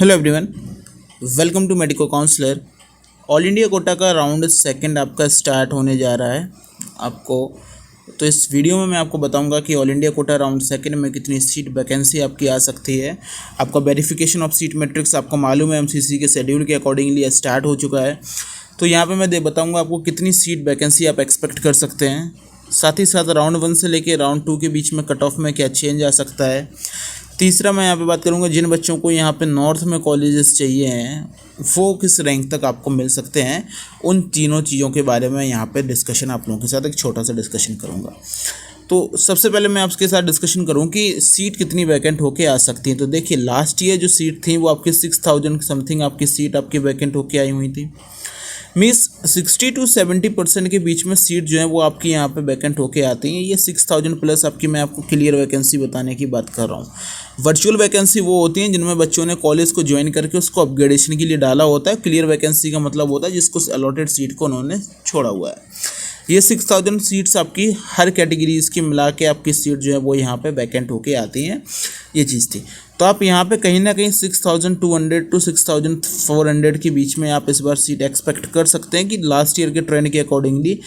Hello everyone, welcome to medico counsellor. All India quota का round second आपका start होने जा रहा है आपको। तो इस वीडियो में मैं आपको बताऊंगा कि all India Kota round second में कितनी सीट वैकेंसी आपकी आ सकती है। आपका वेरिफिकेशन ऑफ सीट मैट्रिक्स आपको मालूम है एमसीसी के शेड्यूल के अकॉर्डिंगली स्टार्ट हो चुका है। तो यहाँ पर मैं बताऊँगा आपको कितनी सीट वैकेंसी आप एक्सपेक्ट कर सकते हैं। साथ ही साथ राउंड 1 से लेकर राउंड 2 के बीच में कट ऑफ में क्या चेंज आ सकता है। तीसरा मैं यहाँ पे बात करूँगा जिन बच्चों को यहाँ पे नॉर्थ में कॉलेजेस चाहिए हैं वो किस रैंक तक आपको मिल सकते हैं। उन तीनों चीज़ों के बारे में यहाँ पे डिस्कशन आप लोगों के साथ एक छोटा सा डिस्कशन करूँगा। तो सबसे पहले मैं आपके साथ डिस्कशन करूँ कि सीट कितनी वैकेंट होके आ सकती है। तो देखिए, लास्ट ईयर जो सीट थी वो आपकी 6000 समथिंग आपकी सीट आपकी वैकेंट होके आई हुई थी। मीन्स 60 to 70% के बीच में सीट जो है वो आपकी यहाँ पे वैकेंट होके आती हैं। ये 6000 प्लस आपकी मैं आपको क्लियर वैकेंसी बताने की बात कर रहा हूँ। वर्चुअल वैकेंसी वो होती हैं जिनमें बच्चों ने कॉलेज को ज्वाइन करके उसको अपग्रेडेशन के लिए डाला होता है। क्लियर वैकेंसी का मतलब होता है जिसको अलॉटेड सीट को उन्होंने छोड़ा हुआ है। ये 6000 सीट्स आपकी हर कैटेगरीज की मिला के आपकी सीट जो है वो यहाँ पे वैकेंट होके आती हैं। ये चीज़ थी। तो आप यहाँ पे कहीं ना कहीं 6200 to 6400 के बीच में आप इस बार सीट एक्सपेक्ट कर सकते हैं कि लास्ट ईयर के ट्रेंड के अकॉर्डिंगली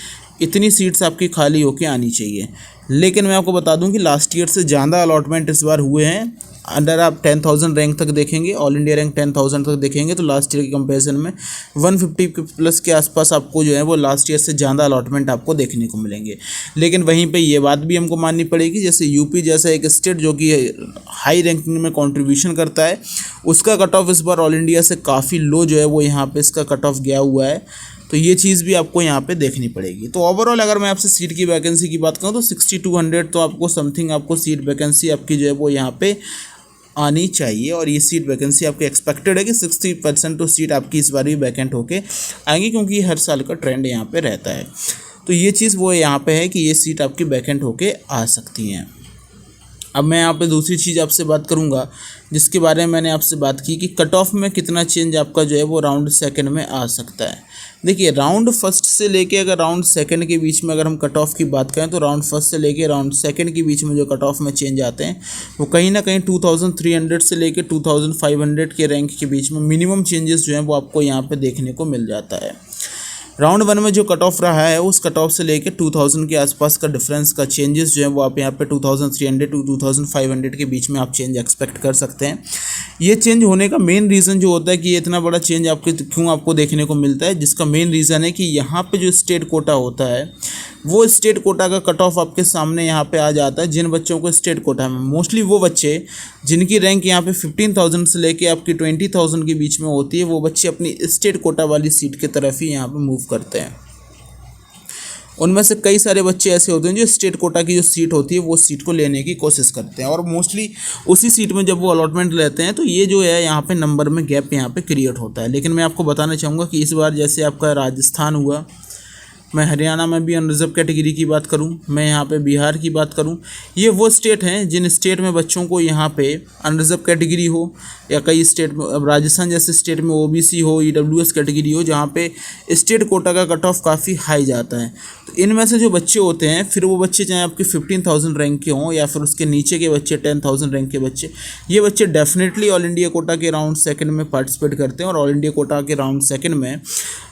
इतनी सीट्स आपकी खाली होके आनी चाहिए। लेकिन मैं आपको बता दूं कि लास्ट ईयर से ज़्यादा अलॉटमेंट इस बार हुए हैं। अंडर आप 10,000 रैंक तक देखेंगे, ऑल इंडिया रैंक 10,000 तक देखेंगे तो लास्ट ईयर के कंपैरिजन में 150 प्लस के आसपास आपको जो है वो लास्ट ईयर से ज़्यादा अलॉटमेंट आपको देखने को मिलेंगे। लेकिन वहीं पे ये बात भी हमको माननी पड़ेगी, जैसे यूपी जैसा एक स्टेट जो कि हाई रैंकिंग में कंट्रीब्यूशन करता है, उसका कट ऑफ इस बार ऑल इंडिया से काफ़ी लो जो है वो यहाँ पे इसका कट ऑफ गया हुआ है। तो ये चीज़ भी आपको यहाँ पे देखनी पड़ेगी। तो ओवरऑल अगर मैं आपसे सीट की वैकेंसी की बात करूँ तो 6200 तो आपको समथिंग आपको सीट वैकेंसी आपकी जो है वो यहाँ पे आनी चाहिए। और ये सीट वैकेंसी आपकी एक्सपेक्टेड है कि 60% तो सीट आपकी इस बार भी वैकेंट होके आएंगी, क्योंकि हर साल का ट्रेंड यहाँ पे रहता है। तो ये चीज़ वो यहाँ पे है कि ये सीट आपकी वैकेंट होके आ सकती हैं। अब मैं यहाँ पे दूसरी चीज़ आपसे बात करूँगा जिसके बारे में मैंने आपसे बात की कि कट ऑफ में कितना चेंज आपका जो है वो राउंड सेकंड में आ सकता है। देखिए, राउंड फर्स्ट से लेके अगर राउंड सेकंड के बीच में अगर हम कट ऑफ की बात करें तो राउंड फर्स्ट से लेके राउंड सेकंड के बीच में जो कट ऑफ में चेंज आते हैं वो कहीं ना कहीं 2300 से लेके 2500 के रैंक के बीच में मिनिमम चेंजेस जो हैं वो आपको यहाँ पे देखने को मिल जाता है। राउंड 1 में जो कट ऑफ रहा है उस कट ऑफ से लेके 2000 के आसपास का डिफरेंस का चेंजेस जो है वो आप यहाँ पे 2300 to 2500 के बीच में आप चेंज एक्सपेक्ट कर सकते हैं। ये चेंज होने का मेन रीज़न जो होता है कि ये इतना बड़ा चेंज आपके क्यों आपको देखने को मिलता है, जिसका मेन रीज़न है कि यहाँ पे जो स्टेट कोटा होता है वो स्टेट कोटा का कट ऑफ आपके सामने यहाँ पे आ जाता है। जिन बच्चों को स्टेट कोटा में मोस्टली वो बच्चे जिनकी रैंक यहाँ पे 15,000 से लेके आपकी 20,000 के बीच में होती है, वो बच्चे अपनी स्टेट कोटा वाली सीट की तरफ ही यहाँ पे मूव करते हैं। उनमें से कई सारे बच्चे ऐसे होते हैं जो स्टेट कोटा की जो सीट होती है वो सीट को लेने की कोशिश करते हैं और मोस्टली उसी सीट में जब वो अलॉटमेंट लेते हैं तो ये जो है यहाँ पे नंबर में गैप यहाँ पे क्रिएट होता है। लेकिन मैं आपको बताना चाहूँगा कि इस बार जैसे आपका राजस्थान हुआ, मैं हरियाणा में भी अनरिजर्व कैटेगरी की बात करूं, मैं यहाँ पे बिहार की बात करूं, ये वो स्टेट हैं जिन स्टेट में बच्चों को यहाँ पे अनरिजर्व कैटेगरी हो या कई स्टेट में, अब राजस्थान जैसे स्टेट में ओबीसी हो, ईडब्ल्यूएस कैटेगरी हो, जहाँ पे स्टेट कोटा का कट ऑफ काफ़ी हाई जाता है। तो इनमें से जो बच्चे होते हैं फिर वो बच्चे चाहे आपके 15,000 रैंक के हों या फिर उसके नीचे के बच्चे 10,000 रैंक के बच्चे, ये बच्चे डेफिनेटली ऑल इंडिया कोटा के राउंड सेकंड में पार्टिसिपेट करते हैं और ऑल इंडिया कोटा के राउंड सेकंड में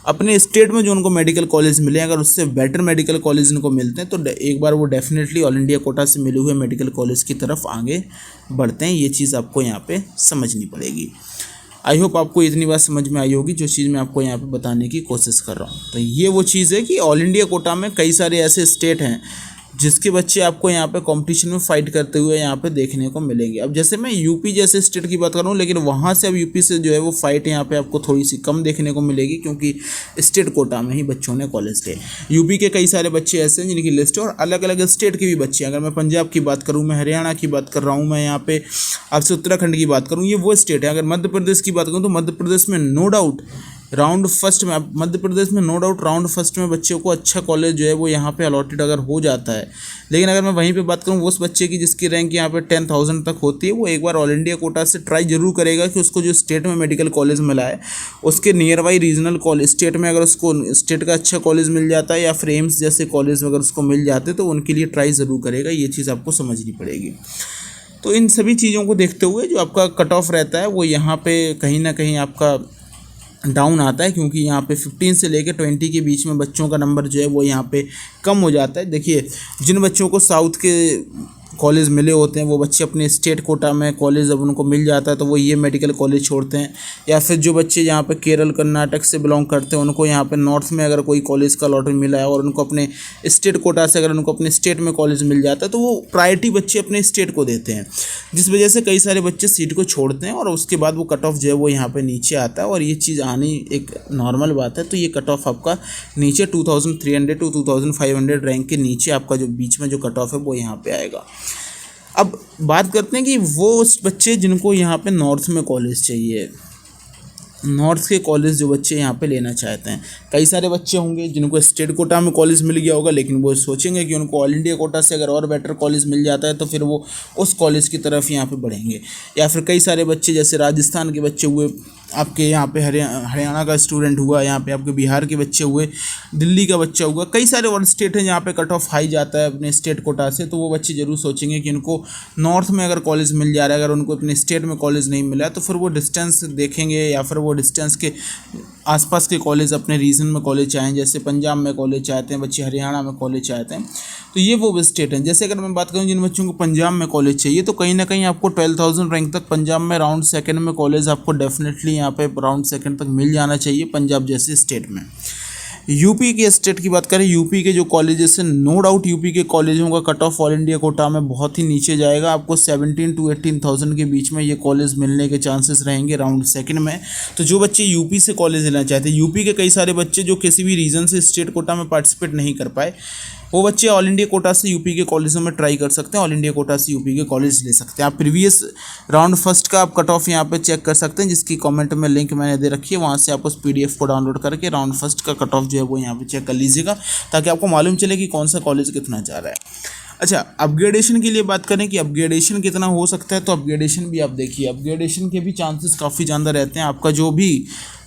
अपने स्टेट में जो उनको मेडिकल कॉलेज मिले, अगर उससे बेटर मेडिकल कॉलेज इनको मिलते हैं तो एक बार वो डेफिनेटली ऑल इंडिया कोटा से मिले हुए मेडिकल कॉलेज की तरफ आगे बढ़ते हैं। ये चीज़ आपको यहाँ पे समझनी पड़ेगी। आई होप आपको इतनी बात समझ में आई होगी जो चीज़ मैं आपको यहाँ पे बताने की कोशिश कर रहा हूँ। तो ये वो चीज़ है कि ऑल इंडिया कोटा में कई सारे ऐसे स्टेट हैं जिसके बच्चे आपको यहाँ पे कंपटीशन में फाइट करते हुए यहाँ पे देखने को मिलेंगे। अब जैसे मैं यूपी जैसे स्टेट की बात कर रहा हूँ, लेकिन वहाँ से अब यूपी से जो है वो फाइट यहाँ पे आपको थोड़ी सी कम देखने को मिलेगी, क्योंकि स्टेट कोटा में ही बच्चों ने कॉलेज लिए। यूपी के कई सारे बच्चे ऐसे हैं जिनकी लिस्ट है और अलग अलग स्टेट के भी बच्चे, अगर मैं पंजाब की बात करूँ, मैं हरियाणा की बात कर रहा हूँ, मैं यहाँ पे आपसे उत्तराखंड की बात करूँ, ये वो स्टेट है। अगर मध्य प्रदेश की बात करूँ तो मध्य प्रदेश में नो डाउट राउंड फर्स्ट में, मध्य प्रदेश में नो डाउट राउंड फर्स्ट में बच्चों को अच्छा कॉलेज जो है वो यहाँ पे अलॉटेड अगर हो जाता है। लेकिन अगर मैं वहीं पे बात करूँ उस बच्चे की जिसकी रैंक यहाँ पे 10,000 तक होती है, वो एक बार ऑल इंडिया कोटा से ट्राई जरूर करेगा कि उसको जो स्टेट में मेडिकल कॉलेज मिला है उसके near by regional college state में अगर उसको स्टेट का अच्छा कॉलेज मिल जाता है या फिर एम्स जैसे कॉलेज अगर उसको मिल जाते तो उनके लिए ट्राई ज़रूर करेगा। ये चीज़ आपको समझनी पड़ेगी। तो इन सभी चीज़ों को देखते हुए जो आपका कट ऑफ रहता है वो यहाँ पे कहीं ना कहीं आपका डाउन आता है, क्योंकि यहाँ पे 15 से लेकर 20 के बीच में बच्चों का नंबर जो है वो यहाँ पे कम हो जाता है। देखिए, जिन बच्चों को साउथ के कॉलेज मिले होते हैं वो बच्चे अपने स्टेट कोटा में कॉलेज अब उनको मिल जाता है तो वो ये मेडिकल कॉलेज छोड़ते हैं, या फिर जो बच्चे यहाँ पे केरल कर्नाटक से बिलोंग करते हैं उनको यहाँ पे नॉर्थ में अगर कोई कॉलेज का लॉटरी मिला है और उनको अपने स्टेट कोटा से अगर उनको अपने स्टेट में कॉलेज मिल जाता है तो वो प्रायोरिटी बच्चे अपने स्टेट को देते हैं, जिस वजह से कई सारे बच्चे सीट को छोड़ते हैं और उसके बाद वो कट ऑफ जो है वो यहाँ पर नीचे आता है, और ये चीज़ आनी एक नॉर्मल बात है। तो ये कट ऑफ आपका नीचे 2300 टू 2500 रैंक के नीचे आपका जो बीच में जो कट ऑफ है वो यहाँ पे आएगा। अब बात करते हैं कि वो उस बच्चे जिनको यहाँ पे नॉर्थ में कॉलेज चाहिए, नॉर्थ के कॉलेज जो बच्चे यहाँ पे लेना चाहते हैं, कई सारे बच्चे होंगे जिनको स्टेट कोटा में कॉलेज मिल गया होगा, लेकिन वो सोचेंगे कि उनको ऑल इंडिया कोटा से अगर और बेटर कॉलेज मिल जाता है तो फिर वो उस कॉलेज की तरफ यहाँ पे बढ़ेंगे। या फिर कई सारे बच्चे जैसे राजस्थान के बच्चे हुए, आपके यहाँ पे हरियाणा का स्टूडेंट हुआ, यहाँ पे आपके बिहार के बच्चे हुए, दिल्ली का बच्चा हुआ, कई सारे और स्टेट हैं जहाँ पे कट ऑफ हाई जाता है अपने स्टेट कोटा से, तो वो बच्चे जरूर सोचेंगे कि उनको नॉर्थ में अगर कॉलेज मिल जा रहा है, अगर उनको अपने स्टेट में कॉलेज नहीं मिला तो फिर वो डिस्टेंस देखेंगे या फिर वो डिस्टेंस के आसपास के कॉलेज अपने रीजन में कॉलेज चाहें, जैसे पंजाब में कॉलेज चाहते हैं बच्चे, हरियाणा में कॉलेज चाहते हैं, तो ये वो स्टेट हैं। जैसे अगर मैं बात करूँ जिन बच्चों को पंजाब में कॉलेज चाहिए तो कहीं ना कहीं आपको 12,000 रैंक तक पंजाब में राउंड सेकंड में कॉलेज आपको डेफिनेटली यहाँ पे राउंड सेकंड तक मिल जाना चाहिए पंजाब जैसे स्टेट में। यूपी के स्टेट की बात करें, यूपी के जो कॉलेजेस हैं, नो डाउट यूपी के कॉलेजों का cut off all India Kota में बहुत ही नीचे जाएगा, आपको 17 to 18,000 के बीच में ये कॉलेज मिलने के चांसेस रहेंगे राउंड सेकंड में। तो जो बच्चे यूपी से कॉलेज लेना चाहते हैं, यूपी के कई सारे बच्चे जो किसी भी रीज़न से स्टेट कोटा में पार्टिसिपेट नहीं कर पाए, वो बच्चे ऑल इंडिया कोटा से यूपी के कॉलेजों में ट्राई कर सकते हैं, ऑल इंडिया कोटा से यूपी के कॉलेज ले सकते हैं। आप प्रीवियस राउंड फर्स्ट का आप कट ऑफ यहाँ पे चेक कर सकते हैं, जिसकी कमेंट में लिंक मैंने दे रखी है, वहाँ से आप उस पीडीएफ को डाउनलोड करके राउंड फर्स्ट का कट ऑफ जो है वो यहाँ पे चेक कर लीजिएगा, ताकि आपको मालूम चले कि कौन सा कॉलेज कितना जा रहा है। अच्छा, अपग्रेडेशन की लिए बात करें कि अपग्रेडेशन कितना हो सकता है, तो अपग्रेडेशन भी आप देखिए, अपग्रेडेशन के भी चांसेस काफ़ी ज़्यादा रहते हैं। आपका जो भी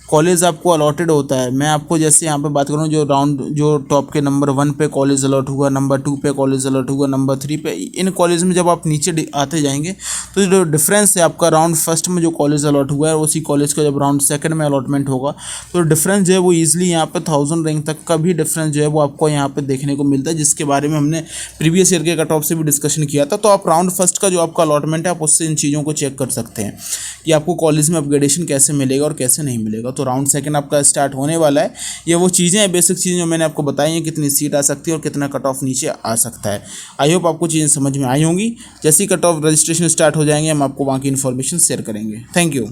कॉलेज आपको अलॉटेड होता है, मैं आपको जैसे यहाँ पे बात करूँ जो टॉप के नंबर 1 पे कॉलेज अलॉट हुआ, नंबर 2 पे कॉलेज अलॉट हुआ, नंबर 3 पे, इन कॉलेज में जब आप नीचे आते जाएंगे तो जो डिफरेंस है आपका राउंड फर्स्ट में जो कॉलेज अलॉट हुआ है उसी कॉलेज का जब राउंड सेकंड में अलॉटमेंट होगा तो डिफरेंस जो है वो ईजिली यहाँ पे 1000 रैंक तक का भी डिफरेंस जो है वो आपको यहाँ पे देखने को मिलता है, जिसके बारे में हमने प्रीवियस ईयर के कट ऑफ से भी डिस्कशन किया था। तो आप राउंड फर्स्ट का जो आपका अलॉटमेंट है आप उससे इन चीज़ों को चेक कर सकते हैं कि आपको कॉलेज में अपग्रेडेशन कैसे मिलेगा और कैसे नहीं मिलेगा। तो राउंड सेकंड आपका स्टार्ट होने वाला है। ये वो चीज़ें हैं, बेसिक चीज़ें जो मैंने आपको बताई हैं, कितनी सीट आ सकती है और कितना कट ऑफ नीचे आ सकता है। आई होप आपको चीज़ें समझ में आई होंगी। जैसे ही कट ऑफ रजिस्ट्रेशन स्टार्ट हो जाएंगे हम आपको वहाँ की इन्फॉर्मेशन शेयर करेंगे। Thank you.